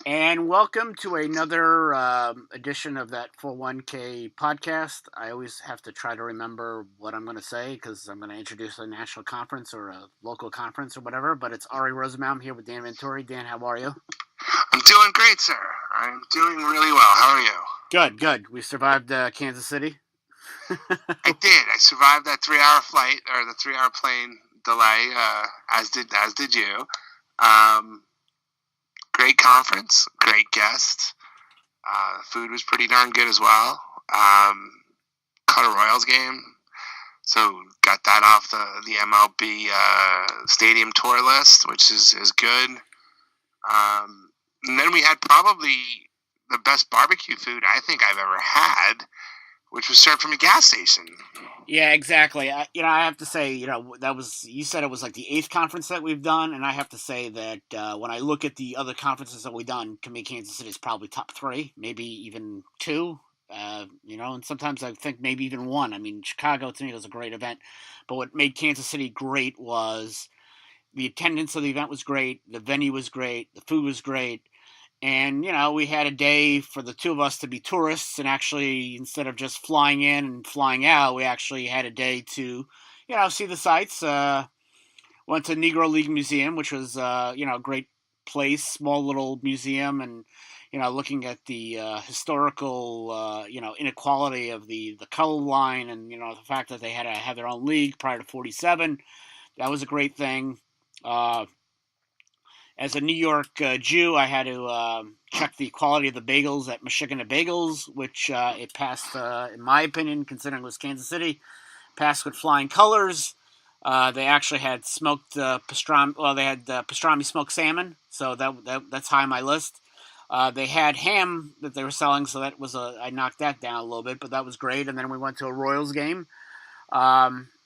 And welcome to another edition of that 41K podcast. I always have to try to remember what I'm going to say because I'm going to introduce a national conference or a local conference or whatever. But it's Ary Rosenbaum here with Dan Venturi. Dan, how are you? I'm doing great, sir. I'm doing really well. How are you? Good, good. We survived Kansas City. I did. I survived that 3-hour flight or the 3-hour plane delay, as did you. Um, Great conference, great guests. Food was pretty darn good as well. Caught a Royals game, so got that off the MLB stadium tour list, which is good. And then we had probably the best barbecue food I think I've ever had, which was served from a gas station. Yeah, exactly. I have to say, that was you said it was like the eighth conference that we've done, and I have to say that when I look at the other conferences that we've done, to me, Kansas City is probably top three, maybe even two. And sometimes I think maybe even one. I mean, Chicago to me was a great event, but what made Kansas City great was the attendance of the event was great, the venue was great, the food was great, and, we had a day for the two of us to be tourists and actually, instead of just flying in and flying out, we actually had a day to, see the sights. Went to Negro League Museum, which was, a great place, small little museum, and, looking at the historical, inequality of the color line and, the fact that they had to have their own league prior to 47. That was a great thing. Uh, as a New York Jew, I had to check the quality of the bagels at Michigan Bagels, which it passed, in my opinion, considering it was Kansas City, passed with flying colors. They actually had smoked pastrami. Well, they had pastrami smoked salmon, so that's high on my list. They had ham that they were selling, so I knocked that down a little bit, but that was great. And then we went to a Royals game.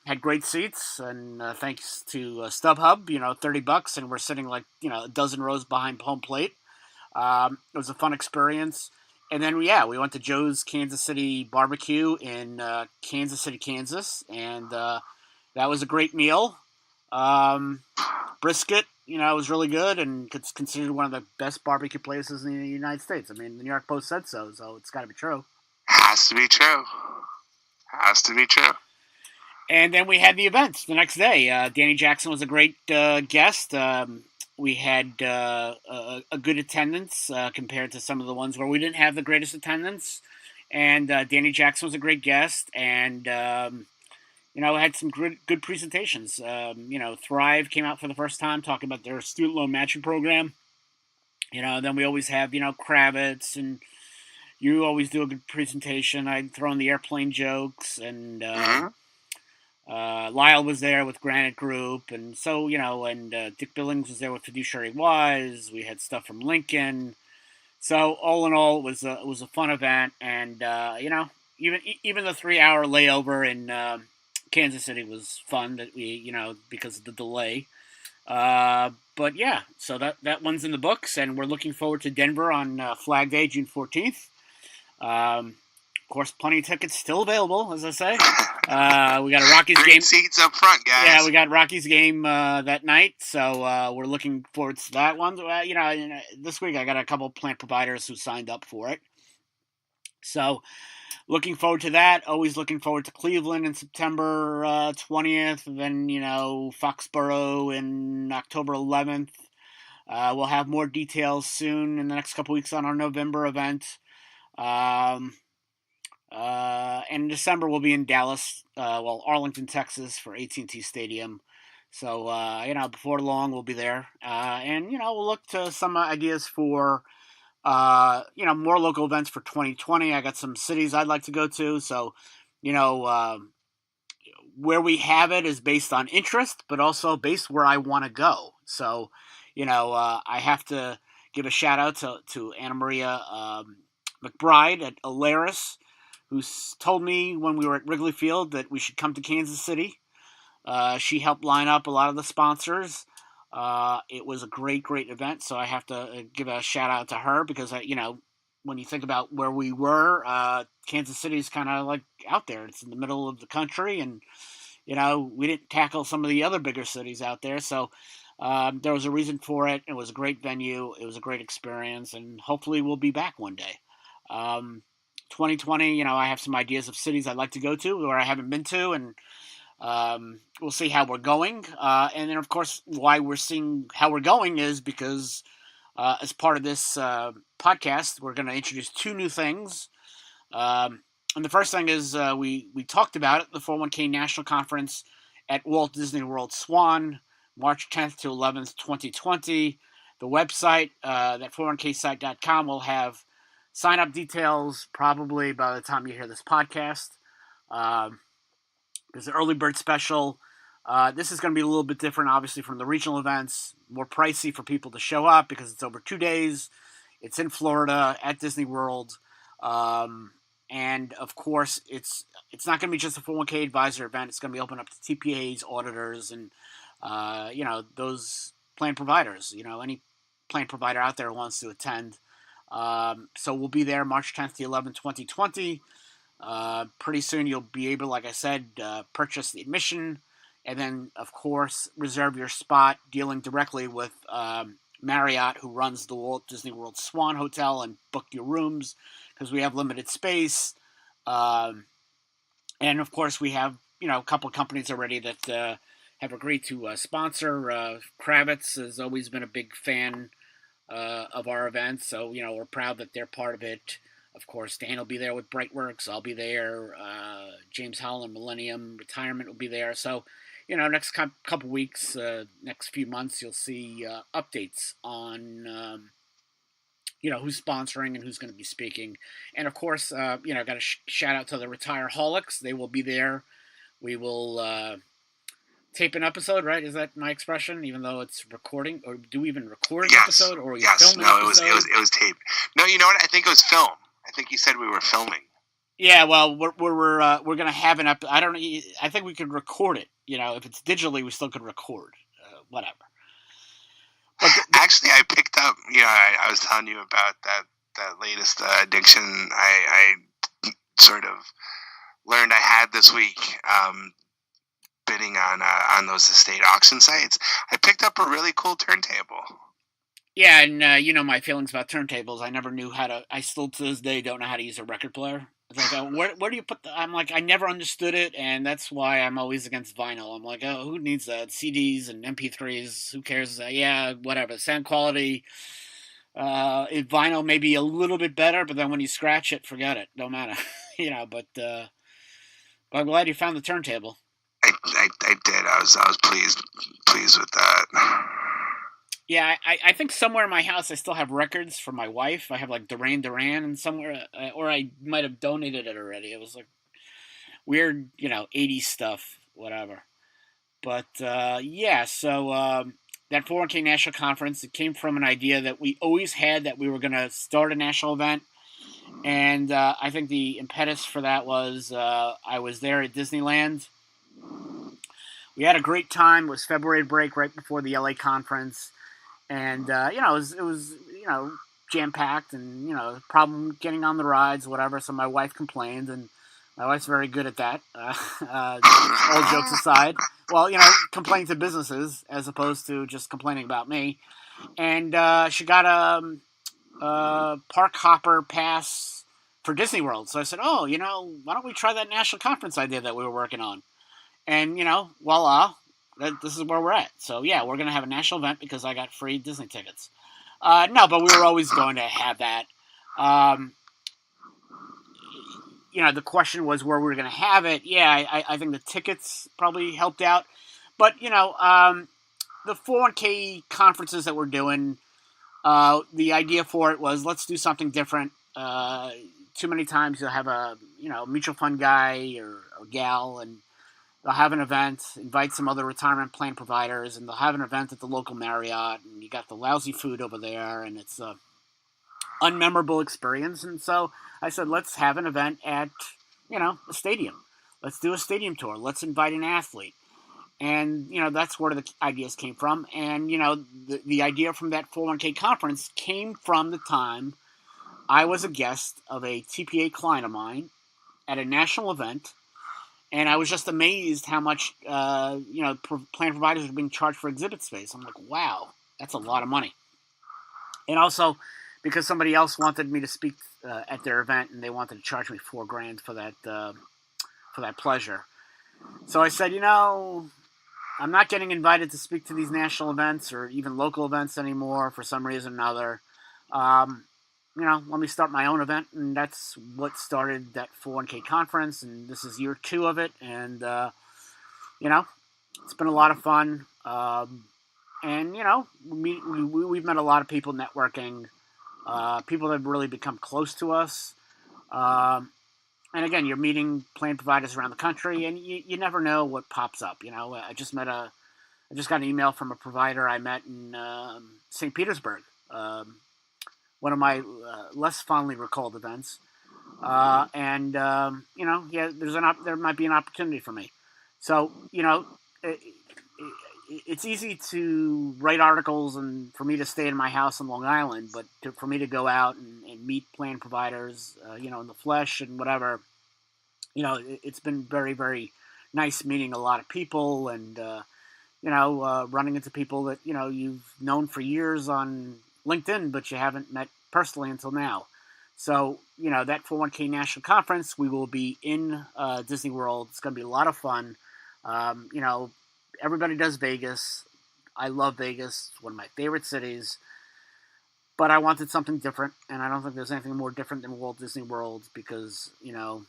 Had great seats, and thanks to StubHub, $30, and we're sitting like a dozen rows behind home plate. It was a fun experience, and then yeah, we went to Joe's Kansas City Barbecue in Kansas City, Kansas, and that was a great meal. Um, Brisket, was really good, and it's considered one of the best barbecue places in the United States. I mean, the New York Post said so it's got to be true. Has to be true. Has to be true. And then we had the event the next day. Danny Jackson was a great guest. We had a good attendance compared to some of the ones where we didn't have the greatest attendance. And Danny Jackson was a great guest, and had some good presentations. Thrive came out for the first time talking about their student loan matching program. Then we always have Kravitz, and you always do a good presentation. I throw in the airplane jokes, and Mm-hmm. Lyle was there with Granite Group, and so and Dick Billings was there with Fiduciary Wise. We had stuff from Lincoln. So all in all, it was a fun event, and even the 3-hour layover in Kansas City was fun. That we because of the delay. But yeah, so that one's in the books, and we're looking forward to Denver on Flag Day, June 14th. Of course, plenty of tickets still available, as I say. We got a Rockies Great game. seats up front, guys. Yeah, we got Rockies game that night, so we're looking forward to that one. This week I got a couple plant providers who signed up for it, so looking forward to that. Always looking forward to Cleveland in September 20th, and then Foxborough in October 11th. We'll have more details soon in the next couple weeks on our November event. Um, and in December we'll be in Dallas, Arlington, Texas for AT&T Stadium. So before long we'll be there, and we'll look to some ideas for more local events for 2020. I got some cities I'd like to go to. So you know where we have it is based on interest, but also based where I want to go. So I have to give a shout out to Anna Maria McBride at Alaris, who told me when we were at Wrigley Field that we should come to Kansas City. She helped line up a lot of the sponsors. It was a great event, so I have to give a shout out to her because when you think about where we were, Kansas City is kind of like out there. It's in the middle of the country, and we didn't tackle some of the other bigger cities out there. So There was a reason for it. It was a great venue. It was a great experience, and hopefully we'll be back one day. Um, 2020, I have some ideas of cities I'd like to go to where I haven't been to, and we'll see how we're going. And then, of course, why we're seeing how we're going is because as part of this podcast, we're going to introduce two new things. And the first thing is we talked about it, the 401k National Conference at Walt Disney World Swan, March 10th to 11th, 2020. The website, that 401ksite.com, will have sign up details probably by the time you hear this podcast. There's an early bird special. This is going to be a little bit different, obviously, from the regional events. More pricey for people to show up because it's over 2 days. It's in Florida at Disney World. And of course, it's not going to be just a 401k advisor event. It's going to be open up to TPAs, auditors, and those plan providers. Any plan provider out there who wants to attend. So we'll be there March 10th to 11th, 2020. Pretty soon you'll be able, like I said, purchase the admission, and then of course reserve your spot dealing directly with Marriott, who runs the Walt Disney World Swan Hotel, and book your rooms because we have limited space. And of course we have a couple of companies already that have agreed to sponsor. Kravitz has always been a big fan of our events, so we're proud that they're part of it. Of course, Dan will be there with Brightworks. I'll be there. James Holland, Millennium Retirement will be there. So, next couple weeks, next few months, you'll see updates on, who's sponsoring and who's going to be speaking. And, of course, I got to shout out to the Retireaholics. They will be there. We will tape an episode, right? Is that my expression? Even though it's recording, or do we even record an episode, or we film an episode? It was tape. No, you know what? I think it was film. I think you said we were filming. Yeah, well, we're gonna have an I don't know. I think we could record it. If it's digitally, we still could record. Whatever. But actually, I picked up. I was telling you about that latest addiction. I sort of learned I had this week. Bidding on those estate auction sites, I picked up a really cool turntable. Yeah, and my feelings about turntables. I never knew how to. I still to this day don't know how to use a record player. It's like, where do you put I'm like, I never understood it, and that's why I'm always against vinyl. I'm like, oh, who needs that? CDs and MP3s, who cares? Yeah, whatever. Sound quality, vinyl may be a little bit better, but then when you scratch it, forget it. Don't matter. But I'm glad you found the turntable. I did. I was pleased with that. Yeah, I think somewhere in my house I still have records for my wife. I have like Duran Duran and somewhere, or I might have donated it already. It was like weird, 80s stuff, whatever. But yeah, so that 401k National Conference, it came from an idea that we always had, that we were going to start a national event. And I think the impetus for that was I was there at Disneyland. We had a great time. It was February break right before the LA conference. And, it was jam packed, and, problem getting on the rides, whatever. So my wife complained, and my wife's very good at that. All jokes aside. Well, complaining to businesses as opposed to just complaining about me. And she got a park hopper pass for Disney World. So I said, oh, why don't we try that national conference idea that we were working on? And, voila. This is where we're at. So, yeah, we're going to have a national event because I got free Disney tickets. No, but we were always going to have that. The question was where we were going to have it. Yeah, I think the tickets probably helped out. But, the 401k conferences that we're doing, the idea for it was, let's do something different. Too many times you'll have a, mutual fund guy or gal, and they'll have an event, invite some other retirement plan providers, and they'll have an event at the local Marriott, and you got the lousy food over there, and it's a unmemorable experience. And so I said, let's have an event at, a stadium. Let's do a stadium tour. Let's invite an athlete. And, that's where the ideas came from. And, the idea from that 401k conference came from the time I was a guest of a TPA client of mine at a national event. And I was just amazed how much plan providers are being charged for exhibit space. I'm like, wow, that's a lot of money. And also because somebody else wanted me to speak at their event, and they wanted to charge me $4,000 for that pleasure. So I said, I'm not getting invited to speak to these national events or even local events anymore for some reason or another. Let me start my own event, and that's what started that 401k conference, and this is year 2 of it, and it's been a lot of fun. And we've met a lot of people networking, people that have really become close to us. And again, you're meeting plan providers around the country, and you never know what pops up. I just got an email from a provider I met in St. Petersburg, one of my less fondly recalled events. There might be an opportunity for me. So, it's easy to write articles and for me to stay in my house in Long Island, but for me to go out and meet plan providers, in the flesh and whatever, it's been very, very nice meeting a lot of people and, running into people that, you've known for years on LinkedIn, but you haven't met personally until now. So, that 401k National Conference, we will be in Disney World. It's going to be a lot of fun. Everybody does Vegas. I love Vegas. It's one of my favorite cities. But I wanted something different, and I don't think there's anything more different than Walt Disney World because, from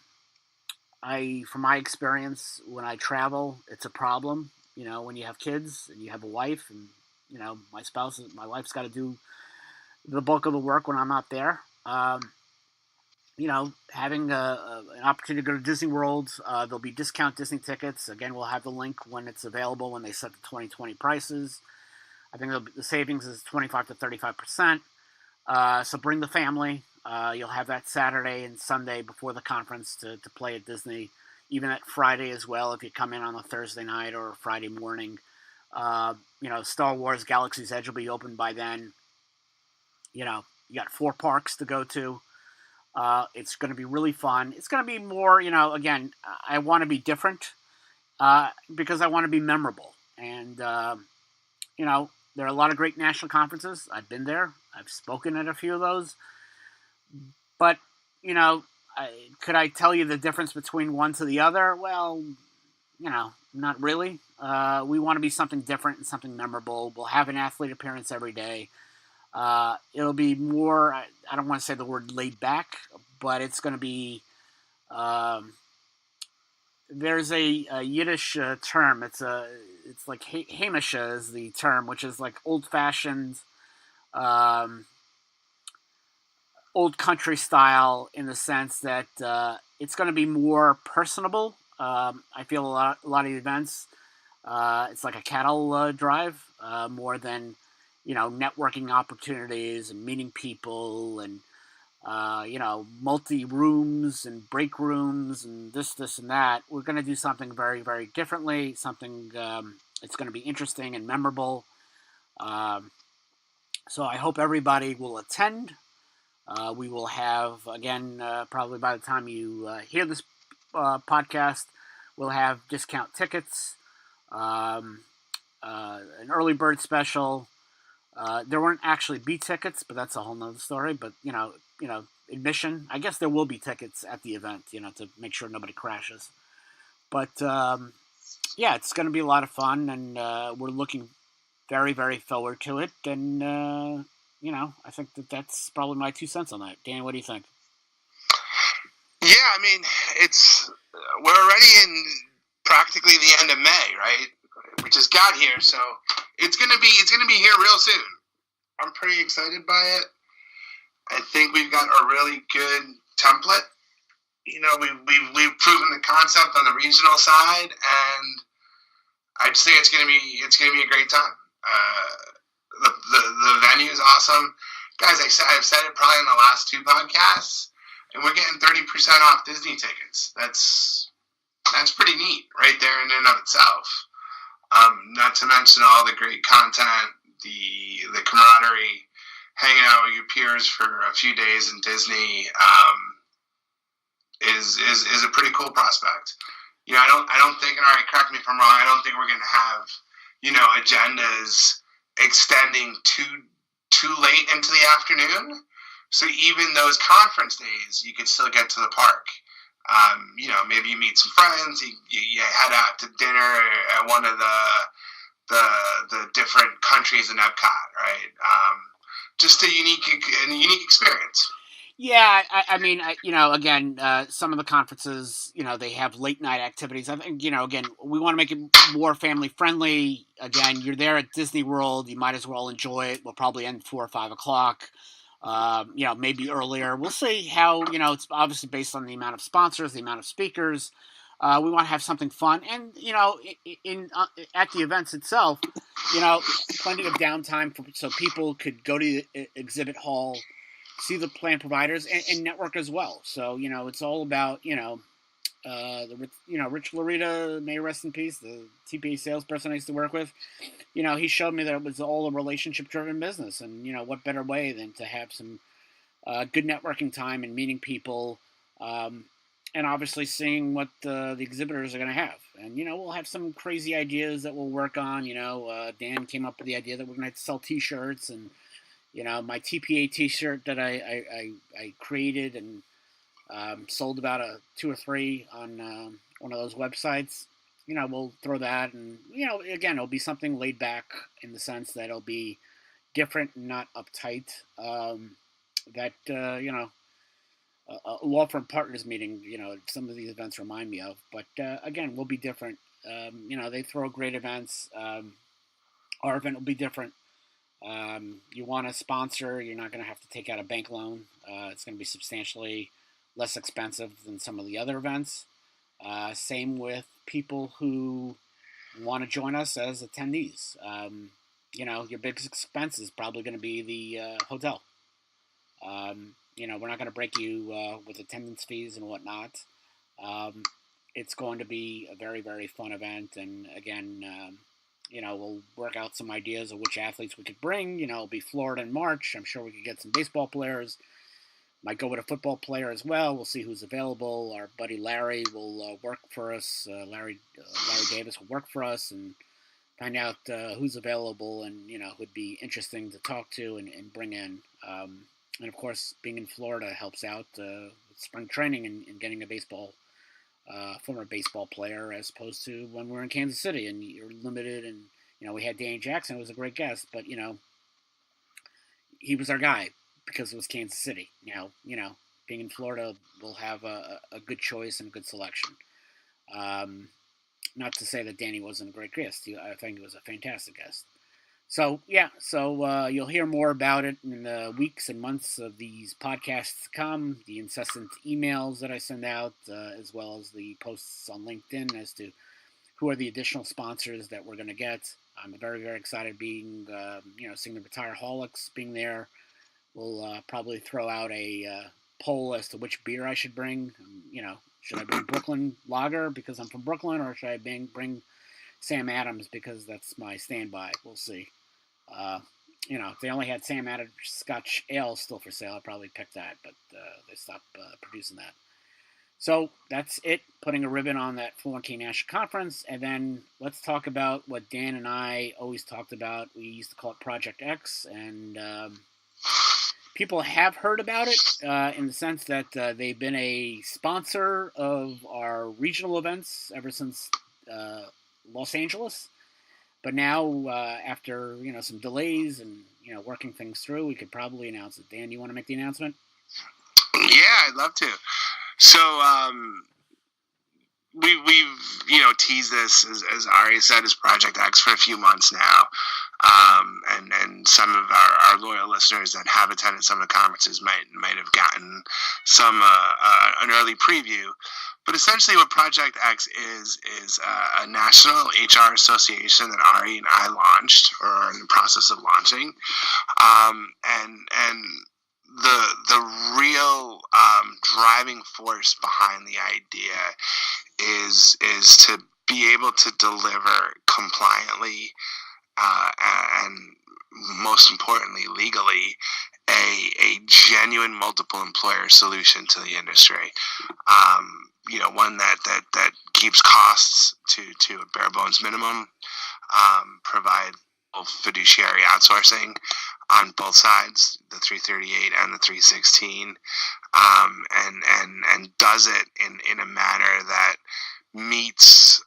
my experience, when I travel, it's a problem. When you have kids and you have a wife and, my wife's got to do the bulk of the work when I'm not there. Having an opportunity to go to Disney World, there'll be discount Disney tickets. Again, we'll have the link when it's available when they set the 2020 prices. I think the savings is 25 to 35%. So bring the family. You'll have that Saturday and Sunday before the conference to play at Disney. Even that Friday as well, if you come in on a Thursday night or a Friday morning. Star Wars Galaxy's Edge will be open by then. You got 4 parks to go to. It's going to be really fun. It's going to be more, again, I want to be different because I want to be memorable. And, there are a lot of great national conferences. I've been there. I've spoken at a few of those. But, could I tell you the difference between one to the other? Well, not really. We want to be something different and something memorable. We'll have an athlete appearance every day. It'll be more, I don't want to say the word laid back, but it's going to be, there's a Yiddish term. It's like Hamisha is the term, which is like old-fashioned, old country style in the sense that it's going to be more personable. I feel a lot of the events, it's like a cattle drive more than, networking opportunities and meeting people and, multi-rooms and break rooms and this, and that. We're going to do something very, very differently, something it's going to be interesting and memorable. So I hope everybody will attend. We will have, again, probably by the time you hear this podcast, we'll have discount tickets, an early bird special. There won't actually be tickets, but that's a whole nother story. But, admission, I guess there will be tickets at the event, to make sure nobody crashes. But, it's going to be a lot of fun, and we're looking very, very forward to it. And, I think that's probably my 2 cents on that. Dan, what do you think? Yeah, I mean, we're already in practically the end of May, right? We just got here, so it's gonna be here real soon. I'm pretty excited by it. I think we've got a really good template. We've proven the concept on the regional side, and I just think it's gonna be a great time. The venue is awesome, guys. I've said it probably in the last 2 podcasts, and we're getting 30% off Disney tickets. That's pretty neat, right there in and of itself. Not to mention all the great content, the camaraderie, hanging out with your peers for a few days in Disney is a pretty cool prospect. I don't think, and all right, correct me if I'm wrong, I don't think we're going to have, agendas extending too late into the afternoon. So even those conference days, you could still get to the park. Maybe you meet some friends, you head out to dinner at one of the different countries in Epcot, right? Just a unique experience. Yeah, I mean, again, some of the conferences, they have late night activities. I think, again, we want to make it more family friendly. Again, you're there at Disney World, you might as well enjoy it. We'll probably end 4 or 5 o'clock. Maybe earlier. We'll see how, it's obviously based on the amount of sponsors, the amount of speakers. We want to have something fun, and at the events itself, plenty of downtime so people could go to the exhibit hall, see the plan providers, and network as well. So it's all about Rich Larita, may rest in peace, the TPA salesperson I used to work with. He showed me that it was all a relationship driven business, and what better way than to have some good networking time and meeting people, and obviously seeing what the exhibitors are going to have. And we'll have some crazy ideas that we'll work on. Dan came up with the idea that we're going to have to sell T-shirts, and my TPA T-shirt that I created and sold about 2 or 3 on one of those websites. We'll throw that, and again, it'll be something laid back in the sense that it'll be different and not uptight. That a law firm partners meeting, some of these events remind me of. But again, we'll be different. They throw great events. Our event will be different. You want to sponsor, you're not going to have to take out a bank loan. It's going to be substantially less expensive than some of the other events. Same with people who want to join us as attendees. Your biggest expense is probably going to be the hotel. We're not going to break you with attendance fees and whatnot. It's going to be a very, very fun event. And again, we'll work out some ideas of which athletes we could bring. It'll be Florida in March. I'm sure we could get some baseball players. Might go with a football player as well. We'll see who's available. Our buddy Larry will work for us. Larry Davis will work for us and find out who's available and, who'd be interesting to talk to and bring in. And, of course, being in Florida helps out with spring training and getting a former baseball player as opposed to when we're in Kansas City and you're limited. And, we had Danny Jackson, who was a great guest, but, he was our guy because it was Kansas City. Now, being in Florida, we'll have a good choice and a good selection. Not to say that Danny wasn't a great guest. I think he was a fantastic guest. So, you'll hear more about it in the weeks and months of these podcasts to come, the incessant emails that I send out, as well as the posts on LinkedIn as to who are the additional sponsors that we're going to get. I'm very, very excited being, seeing the Retireaholics being there. We'll probably throw out a poll as to which beer I should bring. Should I bring Brooklyn Lager because I'm from Brooklyn, or should I bring Sam Adams because that's my standby? We'll see. If they only had Sam Adams Scotch Ale still for sale, I'd probably pick that, but they stopped producing that. So that's it, putting a ribbon on that 401k National Conference, and then let's talk about what Dan and I always talked about. We used to call it Project X, and people have heard about it in the sense that they've been a sponsor of our regional events ever since Los Angeles. But now, after some delays and working things through, we could probably announce it. Dan, you want to make the announcement? Yeah, I'd love to. So we've teased this as Ary said as Project X for a few months now, and some of our loyal listeners that have attended some of the conferences might have gotten some an early preview. But essentially, what Project X is a national HR association that Ary and I launched, or are in the process of launching, and the real driving force behind the idea is to be able to deliver compliantly and most importantly legally a genuine multiple employer solution to the industry. One that keeps costs to a bare bones minimum, provide fiduciary outsourcing on both sides, the 338 and the 316, and does it in a manner that meets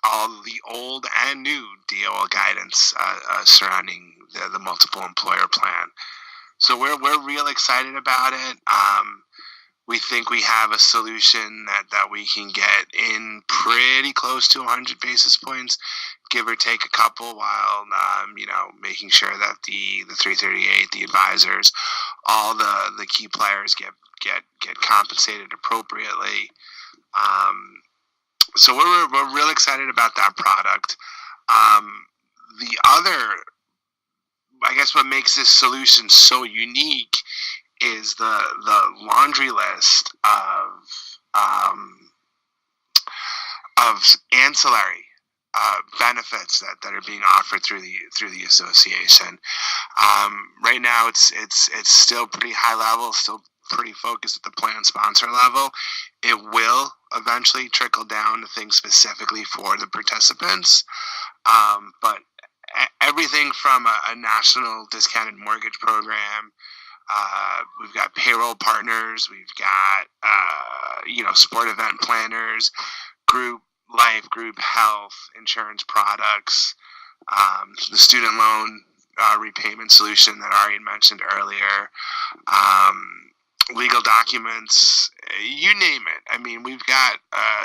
all the old and new DOL guidance surrounding the multiple employer plan. So we're real excited about it. We think we have a solution that we can get in pretty close to 100 basis points, give or take a couple, while making sure that the 338, the advisors, all the key players get compensated appropriately. So we're real excited about that product. The other, I guess, what makes this solution so unique is the laundry list of ancillary benefits that are being offered through the association. Right now, it's still pretty high level, still pretty focused at the plan sponsor level. It will eventually trickle down to things specifically for the participants, but everything from a national discounted mortgage program. We've got payroll partners. We've got sport event planners, group life, group health insurance products, the student loan repayment solution that Ary mentioned earlier, legal documents, you name it. I mean, we've got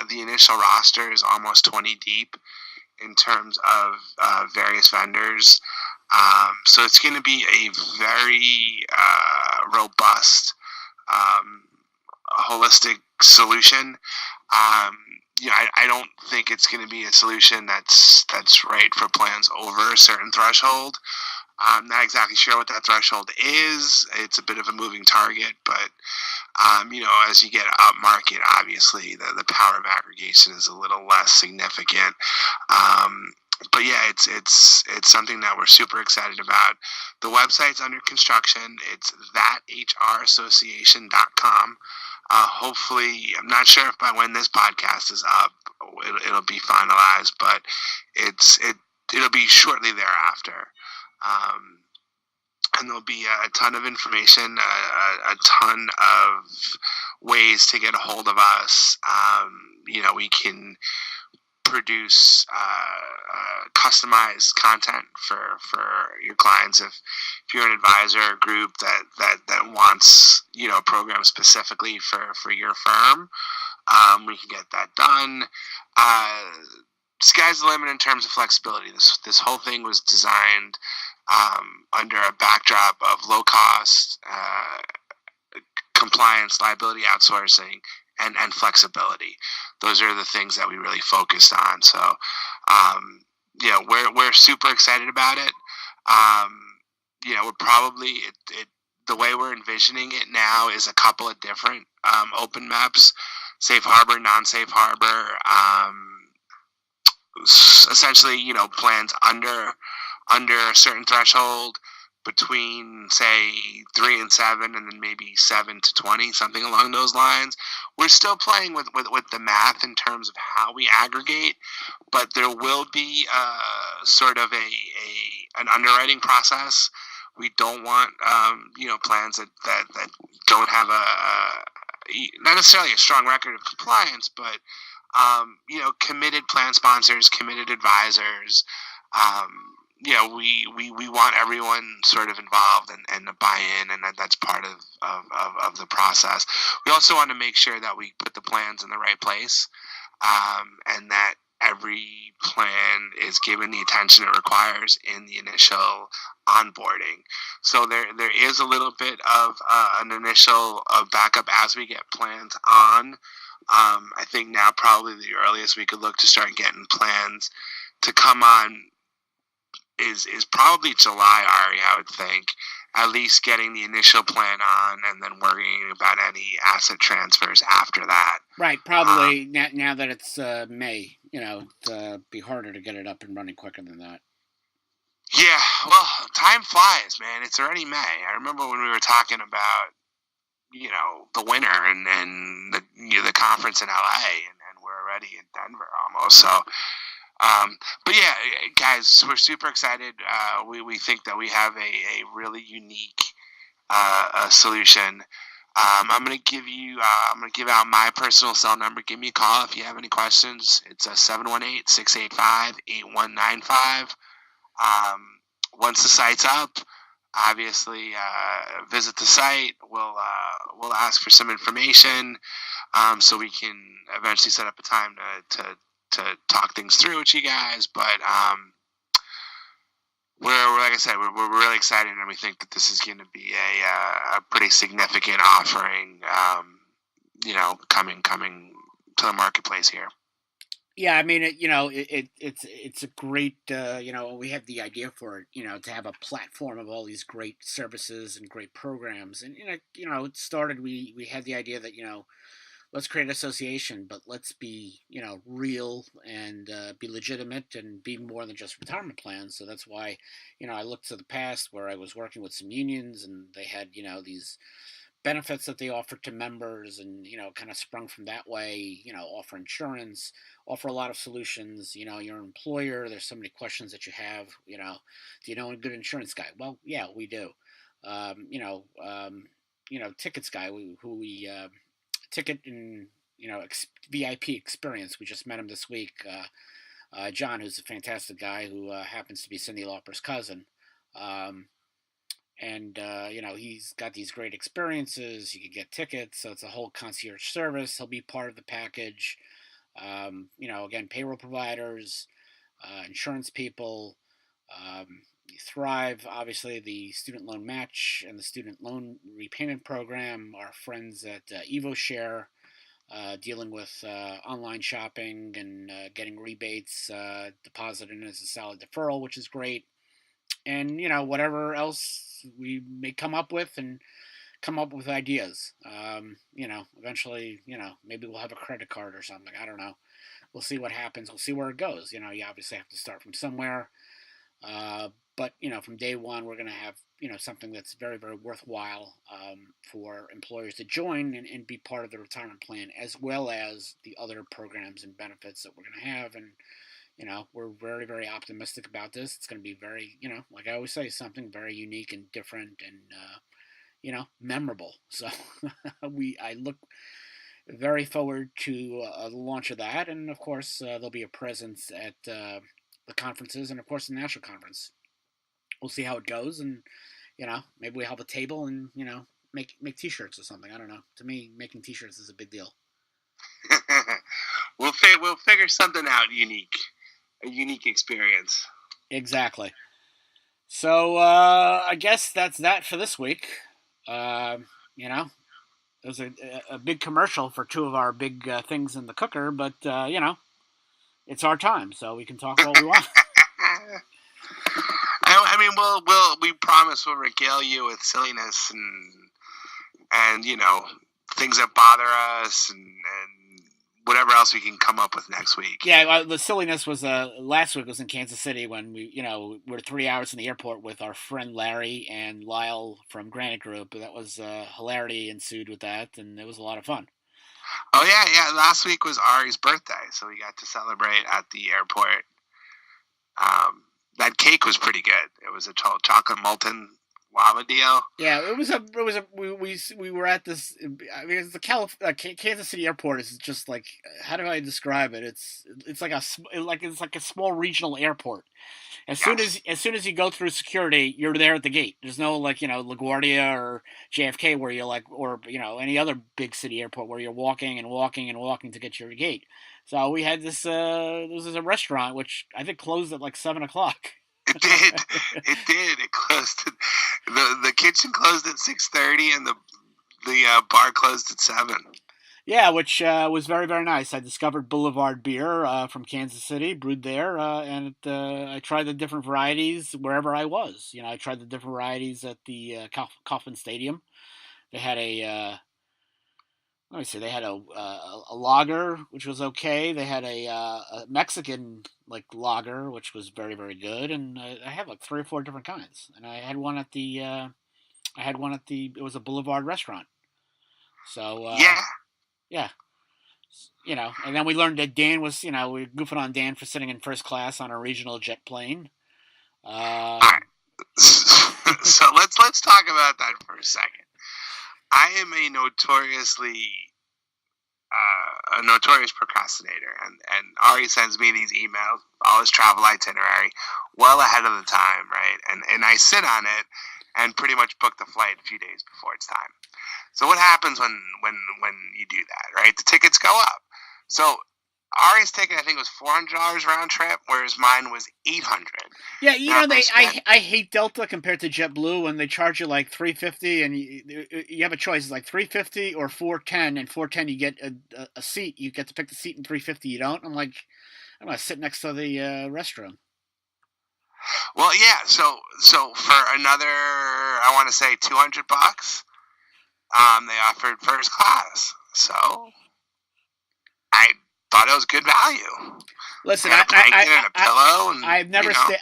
the initial roster is almost 20 deep in terms of various vendors. So it's going to be a very robust, holistic solution. I don't think it's going to be a solution that's right for plans over a certain threshold. I'm not exactly sure what that threshold is. It's a bit of a moving target, but as you get up market, obviously the power of aggregation is a little less significant. But yeah, it's something that we're super excited about. The website's under construction. It's thathrassociation.com. Hopefully, I'm not sure if by when this podcast is up, it'll be finalized, but it'll be shortly thereafter. And there'll be a ton of information, a ton of ways to get a hold of us. We can produce customized content for your clients. If you're an advisor or group that wants a program specifically for your firm, we can get that done. Sky's the limit in terms of flexibility. This whole thing was designed under a backdrop of low cost, compliance, liability outsourcing, and flexibility. Those are the things that we really focused on. So, we're super excited about it. We're probably the way we're envisioning it now is a couple of different open maps: safe harbor, non-safe harbor. Essentially, plans under a certain threshold, between say 3 and 7, and then maybe 7 to 20, something along those lines. We're still playing with the math in terms of how we aggregate, but there will be sort of an underwriting process. We don't want plans that don't have not necessarily a strong record of compliance, but committed plan sponsors, committed advisors. We want everyone sort of involved and to buy in, and that's part of the process. We also want to make sure that we put the plans in the right place, and that every plan is given the attention it requires in the initial onboarding. So there is a little bit of an initial backup as we get plans on. I think now probably the earliest we could look to start getting plans to come on is probably July, Ary, I would think. At least getting the initial plan on, and then worrying about any asset transfers after that. Right, probably now that it's May, it'd be harder to get it up and running quicker than that. Yeah, well, time flies, man. It's already May. I remember when we were talking about, the winter and the conference in LA, and we're already in Denver almost. So, but yeah, guys, we're super excited. We think that we have a really unique solution. I'm gonna give out my personal cell number. Give me a call if you have any questions. It's a 718-685-8195. Once the site's up, obviously visit the site. We'll ask for some information, so we can eventually set up a time to talk things through with you guys. But we're like I said, we're really excited, and we think that this is going to be a pretty significant offering. Coming to the marketplace here. Yeah, I mean, it's a great, we have the idea for it, to have a platform of all these great services and great programs, and it started. We had the idea that let's create an association, but let's be real and be legitimate and be more than just retirement plans. So that's why I looked to the past where I was working with some unions and they had these benefits that they offer to members, and kind of sprung from that way. Offer insurance, offer a lot of solutions. You're an employer, there's so many questions that you have. Do you know a good insurance guy? Well, yeah, we do. um, you know um, Tickets guy, who we ticket and VIP experience. We just met him this week. John, who's a fantastic guy who happens to be Cyndi Lauper's cousin. Um, and he's got these great experiences. You can get tickets, so it's a whole concierge service. He'll be part of the package. Again, payroll providers, insurance people. Thrive, obviously, the student loan match and the student loan repayment program. Our friends at EvoShare, dealing with online shopping and getting rebates deposited in as a salary deferral, which is great. And whatever else we may come up with, and come up with ideas. Eventually, maybe we'll have a credit card or something. I don't know. We'll see what happens. We'll see where it goes. You obviously have to start from somewhere. But from day one, we're going to have something that's very, very worthwhile for employers to join and be part of the retirement plan, as well as the other programs and benefits that we're going to have. And we're very, very optimistic about this. It's going to be very, like I always say, something very unique and different and memorable. So I look very forward to the launch of that, and of course there'll be a presence at the conferences, and of course the national conference. We'll see how it goes, and maybe we have a table and make T-shirts or something. I don't know. To me, making T-shirts is a big deal. We'll figure something out a unique experience. Exactly. So I guess that's that for this week. It was a big commercial for two of our big things in the cooker, but it's our time, so we can talk all we want. I mean, we promise we'll regale you with silliness and things that bother us and whatever else we can come up with next week. Yeah, the silliness was last week was in Kansas City when we're 3 hours in the airport with our friend Larry and Lyle from Granite Group. That was hilarity ensued with that, and it was a lot of fun. Oh yeah. Last week was Ary's birthday, so we got to celebrate at the airport. That cake was pretty good. It was a chocolate molten lava deal. Yeah, it was a we were at this. I mean, it's the Kansas City airport is just like, how do I describe it? It's like a small regional airport. As soon as you go through security, you're there at the gate. There's no LaGuardia or JFK where you're or any other big city airport where you're walking and walking and walking to get to your gate. So we had this. This is a restaurant which I think closed at like 7 o'clock. It did. It did. It closed. The kitchen closed at 6:30, and the bar closed at 7. Yeah, which was very, very nice. I discovered Boulevard beer from Kansas City, brewed there, and I tried the different varieties wherever I was. I tried the different varieties at the Kauffman Stadium. They had let me see. They had a lager, which was okay. They had a Mexican like lager, which was very very good, and I had like three or four different kinds. And I had one at the it was a Boulevard restaurant. So Yeah. yeah, and then we learned that Dan was we were goofing on Dan for sitting in first class on a regional jet plane. All right. So let's talk about that for a second. I am a notorious procrastinator, and Ari sends me these emails, all his travel itinerary, well ahead of the time, right? And I sit on it and pretty much book the flight a few days before it's time. So what happens when you do that, right? The tickets go up. So Ari's ticket, I think, was $400 round trip, whereas mine was $800. Yeah, Now I hate Delta compared to JetBlue when they charge you like $350, and you have a choice. It's like $350 or $410, and $410 you get a seat. You get to pick the seat, and $350 you don't. I'm like, I'm gonna sit next to the restroom. Well, yeah. So for another, I want to say $200, they offered first class. So I thought it was good value. Listen, I got a blanket and a pillow, and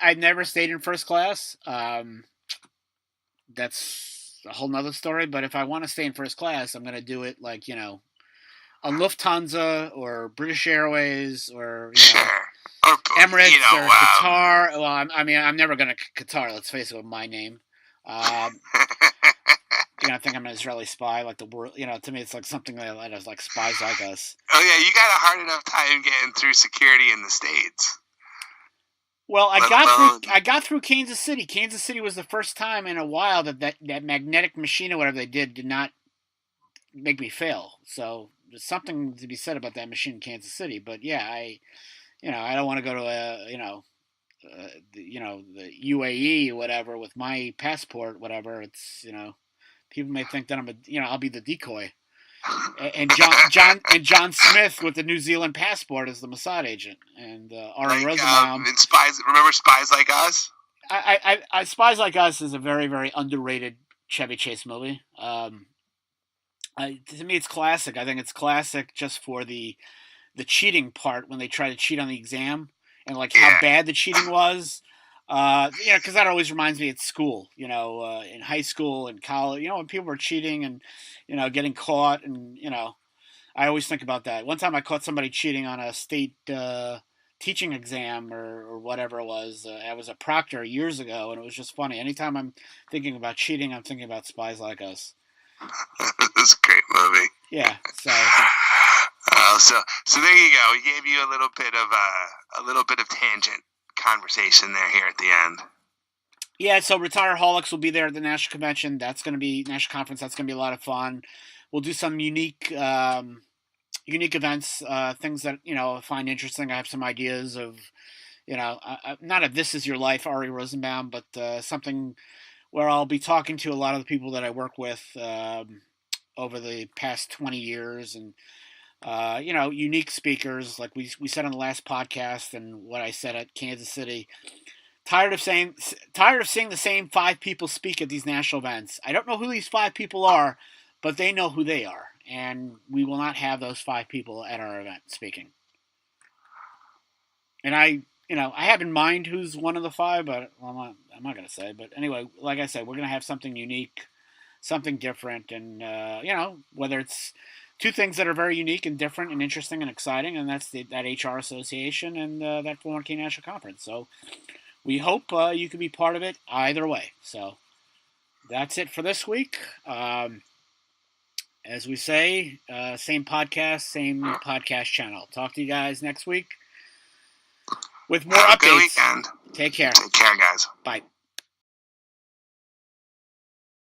I've never stayed in first class. That's a whole nother story. But if I want to stay in first class, I'm gonna do it like on Lufthansa or British Airways or sure. Or Emirates or Qatar. Well, I'm never gonna Qatar. Let's face it, with my name. I think I'm an Israeli spy, like the world. To me, it's like something that is like Spies Like Us. Oh yeah, you got a hard enough time getting through security in the States. Well, I got through Kansas City. Kansas City was the first time in a while that magnetic machine or whatever they did not make me fail. So there's something to be said about that machine in Kansas City. But yeah, I don't want to go to the UAE or whatever with my passport, whatever. It's people may think that I'll be the decoy, and John Smith with the New Zealand passport as the Mossad agent, and Ary Rosenbaum. In Spies, remember Spies Like Us? I Spies Like Us is a very very underrated Chevy Chase movie. To me, it's classic. I think it's classic just for the cheating part when they try to cheat on the exam and like how bad the cheating was. Because that always reminds me at school, in high school and college, when people were cheating and, getting caught. And, I always think about that. One time I caught somebody cheating on a state teaching exam or whatever it was. I was a proctor years ago, and it was just funny. Anytime I'm thinking about cheating, I'm thinking about Spies Like Us. It's a great movie. Yeah, so... So there you go. We gave you a little bit of tangent conversation here at the end. Yeah, so Retireaholics will be there at the National Convention. National Conference. That's gonna be a lot of fun. We'll do some unique events, things that I find interesting. I have some ideas of, not a This Is Your Life, Ary Rosenbaum, but something where I'll be talking to a lot of the people that I work with over the past 20 years and. Unique speakers like we said on the last podcast and what I said at Kansas City. Tired of seeing the same 5 people speak at these national events. I don't know who these 5 people are, but they know who they are, and we will not have those 5 people at our event speaking. And I have in mind who's one of the 5, but I'm not going to say. But anyway, like I said, we're going to have something unique, something different, and whether it's 2 things that are very unique and different and interesting and exciting, and that's that HR Association and that 401k National Conference. So we hope you can be part of it either way. So that's it for this week. As we say, same podcast channel. Talk to you guys next week with more updates. Good weekend. Take care. Take care, guys. Bye.